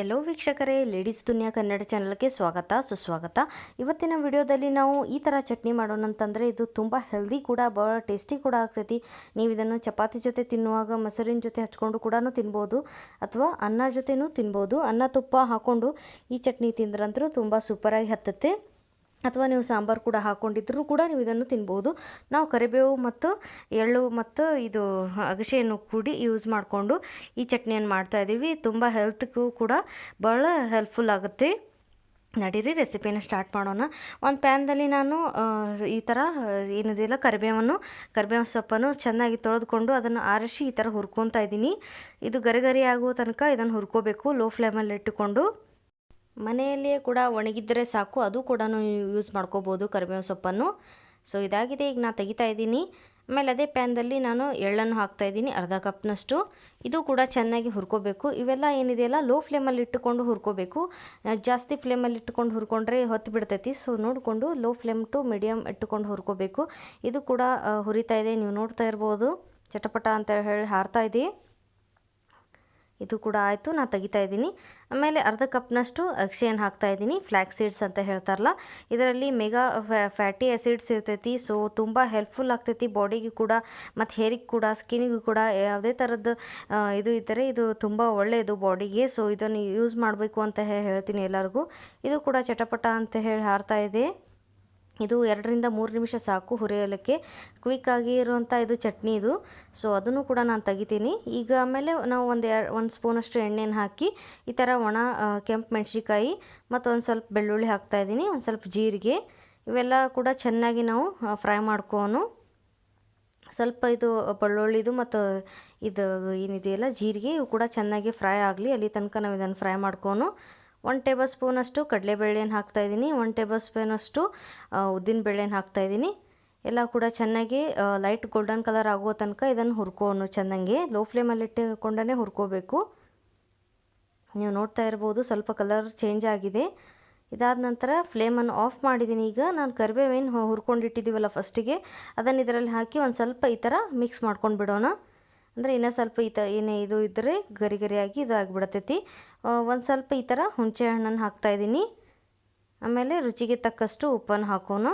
Hello ವೀಕ್ಷಕರೇ, ladies ದುನಿಯಾ ಕನ್ನಡ ಚಾನಲ್ಗೆ ಸ್ವಾಗತ ಸುಸ್ವಾಗತ. ಇವತ್ತಿನ ವಿಡಿಯೋದಲ್ಲಿ ನಾವು ಈ ಥರ ಚಟ್ನಿ ಮಾಡೋಣ ಅಂತಂದರೆ ಇದು ತುಂಬ ಹೆಲ್ದಿ ಕೂಡ, ಭಾಳ ಟೇಸ್ಟಿ ಕೂಡ ಆಗ್ತೈತಿ. ನೀವು ಇದನ್ನು ಚಪಾತಿ ಜೊತೆ ತಿನ್ನುವಾಗ ಮೊಸರಿನ ಜೊತೆ ಹಚ್ಕೊಂಡು ಕೂಡ ತಿನ್ಬೋದು, ಅಥವಾ ಅನ್ನ ಜೊತೆನೂ ತಿನ್ಬೋದು. ಅನ್ನ ತುಪ್ಪ ಹಾಕ್ಕೊಂಡು ಈ ಚಟ್ನಿ ತಿಂದ್ರಂತರೂ ತುಂಬ ಸೂಪರಾಗಿ ಹತ್ತತ್ತೆ. ಅಥವಾ ನೀವು ಸಾಂಬಾರು ಕೂಡ ಹಾಕ್ಕೊಂಡಿದ್ರೂ ಕೂಡ ನೀವು ಇದನ್ನು ತಿನ್ಬೋದು. ನಾವು ಕರಿಬೇವು ಮತ್ತು ಎಳ್ಳು ಮತ್ತು ಇದು ಅಗಸೆಯನ್ನು ಕೂಡಿ ಯೂಸ್ ಮಾಡಿಕೊಂಡು ಈ ಚಟ್ನಿಯನ್ನು ಮಾಡ್ತಾಯಿದ್ದೀವಿ. ತುಂಬ ಹೆಲ್ತ್ಗೂ ಕೂಡ ಭಾಳ ಹೆಲ್ಪ್ಫುಲ್ ಆಗುತ್ತೆ. ನಡೀರಿ ರೆಸಿಪಿನ ಸ್ಟಾರ್ಟ್ ಮಾಡೋಣ. ಒಂದು ಪ್ಯಾನ್ದಲ್ಲಿ ನಾನು ಈ ಥರ ಏನಿದೆಯಲ್ಲ ಕರಿಬೇವು ಸೊಪ್ಪನ್ನು ಚೆನ್ನಾಗಿ ತೊಳೆದುಕೊಂಡು ಅದನ್ನು ಆರಿಸಿ ಈ ಥರ ಹುರ್ಕೊತಾ ಇದ್ದೀನಿ. ಇದು ಗರಿ ಆಗುವ ತನಕ ಇದನ್ನು ಹುರ್ಕೋಬೇಕು, ಲೋ ಫ್ಲೇಮಲ್ಲಿ ಇಟ್ಟುಕೊಂಡು. ಮನೆಯಲ್ಲಿಯೇ ಕೂಡ ಒಣಗಿದ್ದರೆ ಸಾಕು, ಅದು ಕೂಡ ಯೂಸ್ ಮಾಡ್ಕೋಬೋದು ಕರಿಬೇವು ಸೊಪ್ಪನ್ನು. ಸೊ ಇದಾಗಿದೆ, ಈಗ ನಾನು ತೆಗಿತಾ ಇದ್ದೀನಿ. ಆಮೇಲೆ ಅದೇ ಪ್ಯಾನ್ದಲ್ಲಿ ನಾನು ಎಳ್ಳನ್ನು ಹಾಕ್ತಾಯಿದ್ದೀನಿ, ಅರ್ಧ ಕಪ್ನಷ್ಟು. ಇದು ಕೂಡ ಚೆನ್ನಾಗಿ ಹುರ್ಕೋಬೇಕು. ಇವೆಲ್ಲ ಏನಿದೆಯಲ್ಲ ಲೋ ಫ್ಲೇಮಲ್ಲಿ ಇಟ್ಟುಕೊಂಡು ಹುರ್ಕೋಬೇಕು. ಜಾಸ್ತಿ ಫ್ಲೇಮಲ್ಲಿ ಇಟ್ಟುಕೊಂಡು ಹುರ್ಕೊಂಡ್ರೆ ಹೊತ್ತು ಬಿಡ್ತೈತಿ. ಸೊ ನೋಡಿಕೊಂಡು ಲೋ ಫ್ಲೇಮ್ ಟು ಮೀಡಿಯಮ್ ಇಟ್ಟುಕೊಂಡು ಹುರ್ಕೋಬೇಕು. ಇದು ಕೂಡ ಹುರಿತಾ ಇದೆ, ನೀವು ನೋಡ್ತಾ ಇರ್ಬೋದು, ಚಟಪಟ ಅಂತ ಹೇಳಿ ಹಾರ್ತಾ ಇದೆ. ಇದು ಕೂಡ ಆಯಿತು, ನಾನು ತೆಗಿತಾ ಇದ್ದೀನಿ. ಆಮೇಲೆ ಅರ್ಧ ಕಪ್ನಷ್ಟು ಅಗಸೆಯನ್ನು ಹಾಕ್ತಾಯಿದ್ದೀನಿ. ಫ್ಲಾಕ್ಸೀಡ್ಸ್ ಅಂತ ಹೇಳ್ತಾರಲ್ಲ, ಇದರಲ್ಲಿ ಮೆಗಾ ಫ್ಯಾಟಿ ಆ್ಯಸಿಡ್ಸ್ ಇರ್ತೈತಿ. ಸೊ ತುಂಬ ಹೆಲ್ಪ್ಫುಲ್ ಆಗ್ತೈತಿ ಬಾಡಿಗೆ ಕೂಡ, ಮತ್ತು ಹೇರಿಗೆ ಕೂಡ, ಸ್ಕಿನ್ನಿಗೂ ಕೂಡ. ಯಾವುದೇ ಥರದ್ದು ಇದು ಇದ್ದರೆ ಇದು ತುಂಬ ಒಳ್ಳೆಯದು ಬಾಡಿಗೆ. ಸೊ ಇದನ್ನು ಯೂಸ್ ಮಾಡಬೇಕು ಅಂತ ಹೇಳ್ತೀನಿ ಎಲ್ಲರಿಗೂ. ಇದು ಕೂಡ ಚಟಪಟ ಅಂತ ಹೇಳಿ ಹಾರ್ತಾ ಇದೆ. ಇದು 2 ರಿಂದ 3 ನಿಮಿಷ ಸಾಕು ಹುರಿಯಲಿಕ್ಕೆ. ಕ್ವಿಕ್ಕಾಗಿ ಇರುವಂಥ ಇದು ಚಟ್ನಿ ಇದು. ಸೊ ಅದನ್ನು ಕೂಡ ನಾನು ತೆಗಿತೀನಿ. ಈಗ ಆಮೇಲೆ ನಾವು ಒಂದು ಸ್ಪೂನಷ್ಟು ಎಣ್ಣೆನ ಹಾಕಿ ಈ ಥರ ಒಣ ಕೆಂಪು ಮೆಣಸಿಕಾಯಿ ಮತ್ತು ಒಂದು ಸ್ವಲ್ಪ ಬೆಳ್ಳುಳ್ಳಿ ಹಾಕ್ತಾಯಿದ್ದೀನಿ, ಒಂದು ಸ್ವಲ್ಪ ಜೀರಿಗೆ, ಇವೆಲ್ಲ ಕೂಡ ಚೆನ್ನಾಗಿ ನಾವು ಫ್ರೈ ಮಾಡ್ಕೋನು. ಸ್ವಲ್ಪ ಇದು ಬೆಳ್ಳುಳ್ಳಿದು ಮತ್ತು ಇದು ಏನಿದೆಯಲ್ಲ ಜೀರಿಗೆ, ಇವು ಕೂಡ ಚೆನ್ನಾಗಿ ಫ್ರೈ ಆಗಲಿ, ಅಲ್ಲಿ ತನಕ ನಾವು ಇದನ್ನು ಫ್ರೈ ಮಾಡ್ಕೋನು. 1 ಟೇಬಲ್ ಸ್ಪೂನಷ್ಟು ಕಡಲೆಬೇಳೆಯನ್ನು ಹಾಕ್ತಾಯಿದ್ದೀನಿ, 1 ಟೇಬಲ್ ಸ್ಪೂನಷ್ಟು ಉದ್ದಿನ ಬೇಳೆಯನ್ನು ಹಾಕ್ತಾಯಿದ್ದೀನಿ. ಎಲ್ಲ ಕೂಡ ಚೆನ್ನಾಗಿ ಲೈಟ್ ಗೋಲ್ಡನ್ ಕಲರ್ ಆಗುವ ತನಕ ಇದನ್ನು ಹುರ್ಕೋನು. ಚೆನ್ನಾಗಿ ಲೋ ಫ್ಲೇಮಲ್ಲಿ ಇಟ್ಟುಕೊಂಡೇ ಹುರ್ಕೋಬೇಕು. ನೀವು ನೋಡ್ತಾ ಇರ್ಬೋದು, ಸ್ವಲ್ಪ ಕಲರ್ ಚೇಂಜ್ ಆಗಿದೆ. ಇದಾದ ನಂತರ ಫ್ಲೇಮನ್ನು ಆಫ್ ಮಾಡಿದ್ದೀನಿ. ಈಗ ನಾನು ಕರಿಬೇವೇನು ಹುರ್ಕೊಂಡಿಟ್ಟಿದ್ದೀವಲ್ಲ ಫಸ್ಟಿಗೆ, ಅದನ್ನು ಇದರಲ್ಲಿ ಹಾಕಿ ಒಂದು ಸ್ವಲ್ಪ ಈ ಥರ ಮಿಕ್ಸ್ ಮಾಡ್ಕೊಂಡು ಬಿಡೋಣ. ಅಂದರೆ ಇನ್ನೂ ಸ್ವಲ್ಪ ಏನೇ ಇದು ಇದ್ದರೆ ಗರಿಯಾಗಿ ಇದು ಆಗಿಬಿಡ್ತೈತಿ. ಒಂದು ಸ್ವಲ್ಪ ಈ ಥರ ಹುಣಸೆ ಹಣ್ಣನ್ನು ಹಾಕ್ತಾಯಿದ್ದೀನಿ. ಆಮೇಲೆ ರುಚಿಗೆ ತಕ್ಕಷ್ಟು ಉಪ್ಪನ್ನು ಹಾಕೋಣ.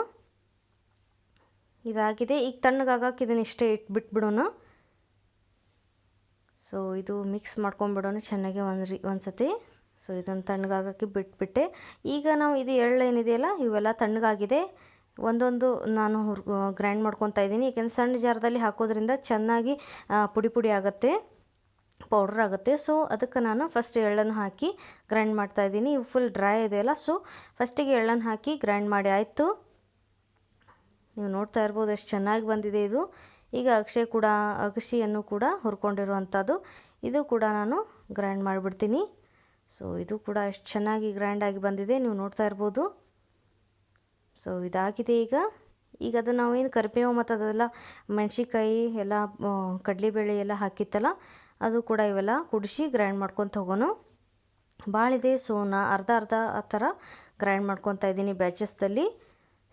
ಇದಾಗಿದೆ. ಈಗ ತಣ್ಣಗಾಗಕ್ಕೆ ಇದನ್ನು ಇಷ್ಟೇ ಇಟ್ಬಿಟ್ಬಿಡೋಣ. ಸೊ ಇದು ಮಿಕ್ಸ್ ಮಾಡ್ಕೊಂಬಿಡೋಣ ಚೆನ್ನಾಗಿ ಒಂದು ಸತಿ. ಸೊ ಇದನ್ನು ತಣ್ಣಗಾಗಕ್ಕೆ ಬಿಟ್ಬಿಟ್ಟೆ. ಈಗ ನಾವು ಇದು ಎಳ್ಳು ಏನಿದೆಯಲ್ಲ ಇವೆಲ್ಲ ತಣ್ಣಗಾಗಿದೆ. ಒಂದೊಂದು ನಾನು ಗ್ರೈಂಡ್ ಮಾಡ್ಕೊತಾ ಇದ್ದೀನಿ. ಏಕೆಂದರೆ ಸಣ್ಣ ಜಾರದಲ್ಲಿ ಹಾಕೋದ್ರಿಂದ ಚೆನ್ನಾಗಿ ಪುಡಿ ಆಗುತ್ತೆ, ಪೌಡ್ರ್ ಆಗುತ್ತೆ. ಸೊ ಅದಕ್ಕೆ ನಾನು ಫಸ್ಟ್ ಎಳ್ಳನ್ನು ಹಾಕಿ ಗ್ರೈಂಡ್ ಮಾಡ್ತಾಯಿದ್ದೀನಿ. ಇವು ಫುಲ್ ಡ್ರೈ ಇದೆಯಲ್ಲ, ಸೊ ಫಸ್ಟಿಗೆ ಎಳ್ಳನ್ನು ಹಾಕಿ ಗ್ರೈಂಡ್ ಮಾಡಿ ಆಯಿತು. ನೀವು ನೋಡ್ತಾ ಇರ್ಬೋದು ಎಷ್ಟು ಚೆನ್ನಾಗಿ ಬಂದಿದೆ ಇದು. ಈಗ ಅಗಸೆಯನ್ನು ಕೂಡ ಹುರ್ಕೊಂಡಿರುವಂಥದ್ದು, ಇದು ಕೂಡ ನಾನು ಗ್ರೈಂಡ್ ಮಾಡಿಬಿಡ್ತೀನಿ. ಸೊ ಇದು ಕೂಡ ಎಷ್ಟು ಚೆನ್ನಾಗಿ ಗ್ರೈಂಡ್ ಆಗಿ ಬಂದಿದೆ, ನೀವು ನೋಡ್ತಾ ಇರ್ಬೋದು. ಸೊ ಇದಾಗಿದೆ. ಈಗ ಅದು ನಾವೇನು ಕರಿಬೇವು ಮತ್ತು ಅದೆಲ್ಲ ಮೆಣಸಿಕಾಯಿ ಎಲ್ಲ ಕಡಲೆಬೇಳೆ ಎಲ್ಲ ಹಾಕಿತ್ತಲ್ಲ, ಅದು ಕೂಡ ಇವೆಲ್ಲ ಕುಡಿಸಿ ಗ್ರೈಂಡ್ ಮಾಡ್ಕೊತ ಹೋಗೋಣ. ಭಾಳಿದೆ. ಸೊ ಅರ್ಧ ಆ ಥರ ಗ್ರೈಂಡ್ ಮಾಡ್ಕೊತಾ ಇದ್ದೀನಿ ಬ್ಯಾಚಸ್ದಲ್ಲಿ.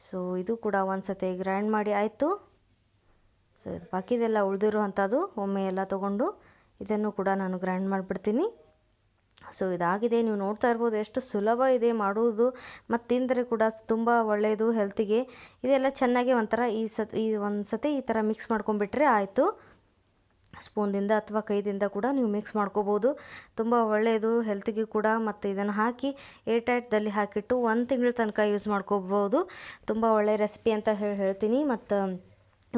ಸೊ ಇದು ಕೂಡ ಒಂದು ಸತಿ ಗ್ರೈಂಡ್ ಮಾಡಿ ಆಯಿತು. ಸೊ ಬಾಕಿದೆಲ್ಲ ಉಳಿದಿರುವಂಥದ್ದು ಒಮ್ಮೆ ಎಲ್ಲ ತೊಗೊಂಡು ಇದನ್ನು ಕೂಡ ನಾನು ಗ್ರೈಂಡ್ ಮಾಡಿಬಿಡ್ತೀನಿ. ಸೊ ಇದಾಗಿದೆ. ನೀವು ನೋಡ್ತಾ ಇರ್ಬೋದು ಎಷ್ಟು ಸುಲಭ ಇದೆ ಮಾಡೋದು, ಮತ್ತು ತಿಂದರೆ ಕೂಡ ತುಂಬ ಒಳ್ಳೆಯದು ಹೆಲ್ತಿಗೆ. ಇದೆಲ್ಲ ಚೆನ್ನಾಗಿ ಒಂಥರ ಒಂದು ಸತಿ ಈ ಥರ ಮಿಕ್ಸ್ ಮಾಡ್ಕೊಂಡ್ಬಿಟ್ರೆ ಆಯಿತು. ಸ್ಪೂನ್ದಿಂದ ಅಥವಾ ಕೈದಿಂದ ಕೂಡ ನೀವು ಮಿಕ್ಸ್ ಮಾಡ್ಕೋಬೋದು, ತುಂಬ ಒಳ್ಳೆಯದು ಹೆಲ್ತಿಗೆ ಕೂಡ. ಮತ್ತು ಇದನ್ನು ಹಾಕಿ ಏರ್ಟೈಟ್ದಲ್ಲಿ ಹಾಕಿಟ್ಟು 1 ತಿಂಗಳ ತನಕ ಯೂಸ್ ಮಾಡ್ಕೋಬೋದು. ತುಂಬ ಒಳ್ಳೆಯ ರೆಸಿಪಿ ಅಂತ ಹೇಳ್ತೀನಿ. ಮತ್ತು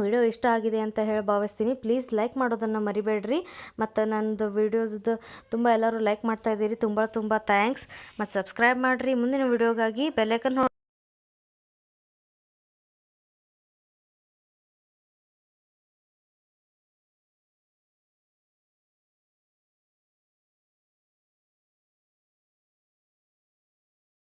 ವಿಡಿಯೋ ಇಷ್ಟ ಆಗಿದೆ ಅಂತ ಹೇಳಿ ಭಾವಿಸ್ತೀನಿ. ಪ್ಲೀಸ್ ಲೈಕ್ ಮಾಡೋದನ್ನು ಮರಿಬೇಡ್ರಿ. ಮತ್ತು ನನ್ನದು ವೀಡಿಯೋಸ್ದು ತುಂಬ ಎಲ್ಲರೂ ಲೈಕ್ ಮಾಡ್ತಾಯಿದ್ದೀರಿ, ತುಂಬ ಥ್ಯಾಂಕ್ಸ್. ಮತ್ತು ಸಬ್ಸ್ಕ್ರೈಬ್ ಮಾಡಿರಿ. ಮುಂದಿನ ವಿಡಿಯೋಗಾಗಿ ಬೆಲ್ ಐಕಾನ್